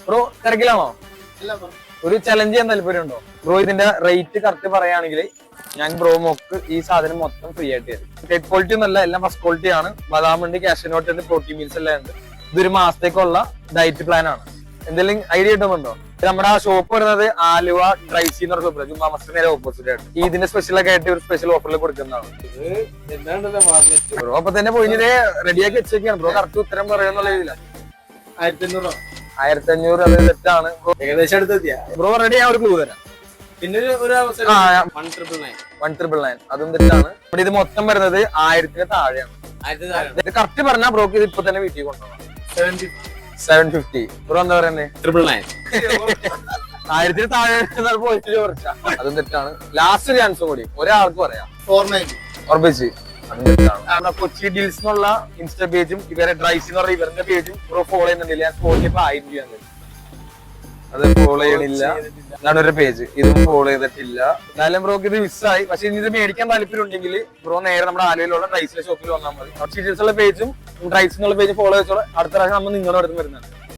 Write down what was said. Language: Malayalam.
ബ്രോ തിരക്കിലാണോ? ഒരു ചലഞ്ച് ചെയ്യാൻ താല്പര്യമുണ്ടോ ബ്രോ? ഇതിന്റെ റേറ്റ് കറക്റ്റ് പറയുകയാണെങ്കിൽ ഞാൻ ബ്രോ മോക്ക് ഈ സാധനം മൊത്തം ഫ്രീ ആയിട്ട് തരും. ടേക്ക് ക്വാളിറ്റി ഒന്നല്ല, എല്ലാം ഫസ്റ്റ് ക്വാളിറ്റി ആണ്. ബദാം ഉണ്ട്, കാഷ്യനോട്ട് ഉണ്ട്, പ്രോട്ടീൻ മീൽസ് എല്ലാം ഉണ്ട്. ഇതൊരു മാസത്തേക്കുള്ള ഡയറ്റ് പ്ലാൻ ആണ്. എന്തെങ്കിലും ഐഡിയ കിട്ടുന്നുണ്ടോ? നമ്മുടെ ആ ഷോപ്പ് വരുന്നത് ആലുവ ഡ്രൈസി എന്ന് പറഞ്ഞ ഷോപ്പിലാണ്. ജുമാ മസ്ജിദിന് നേരെ ഓപ്പോസിറ്റ് ആയിട്ട്. ഇതിന്റെ സ്പെഷ്യൽ ഒക്കെ ആയിട്ട് ഒരു സ്പെഷ്യൽ ഓഫറിൽ കൊടുക്കുന്നതാണ് ബ്രോ. അപ്പൊ തന്നെ പോയി റെഡിയാക്കി വെച്ചേക്കാണ് ബ്രോ. കറക്റ്റ് ഉത്തരം പറയുന്നുള്ള രീതിയിലാണ്. 1500 അത് തെറ്റാണ് ഏകദേശം അടുത്തെത്തിയാ ബ്രോ. റെഡി ഞാൻ ഒരു ക്ലൂ തരാം. പിന്നെ ഒരു അവസരം 1999 അതും തെറ്റാണ്. ഇവിടെ ഇത് മൊത്തം വരുന്നത് 1000 താഴെയാണ്. ഇത് കറക്റ്റ് പറഞ്ഞാൽ ബ്രോക്ക് ഇത് ഇപ്പൊ തന്നെ വീട്ടിൽ കൊണ്ടുപോകാം. 750 ബ്രോ എന്താ പറയുന്നത്? 1000 താഴെ പോയിട്ട് കുറച്ചാ. അതും തെറ്റാണ്. ലാസ്റ്റ് ചാൻസ് കൂടി ഒരാൾക്ക് പറയാം. 490 ഉറപ്പിച്ച് അതും തെറ്റാണ്. നമ്മുടെ കൊച്ചി ഡീൽസ് എന്നുള്ള ഇൻസ്റ്റാ പേജും ഇവരെ ഡ്രൈസ് എന്ന് പറഞ്ഞ ഇവരുടെ പേജും ബ്രോ ഫോളോ ചെയ്യുന്നുണ്ടില്ല. ഞാൻ ഫോളോ ചെയ്യപ്പോ 1000 രൂപ അത് ഫോളോ ചെയ്യണില്ല. ഇതാണ് ഒരു പേജ്, ഇതും ഫോളോ ചെയ്തിട്ടില്ല. എന്നാലും ബ്രോക്ക് ഇത് മിസ്സായി. പക്ഷെ ഇനി ഇത് മേടിക്കാൻ താല്പര്യം ഉണ്ടെങ്കിൽ ബ്രോ നേരെ നമ്മുടെ ആലുവയിലുള്ള ഡ്രൈസിലെ ഷോപ്പിൽ വന്നാൽ മതി. ഡീറ്റെയിൽസ് ഉള്ള പേജും ഡ്രൈസ് എന്നുള്ള പേജ് ഫോളോ ചെയ്തോളാം. അടുത്ത പ്രാവശ്യം നമ്മൾ നിങ്ങളുടെ അടുത്ത് വരുന്നുണ്ട്.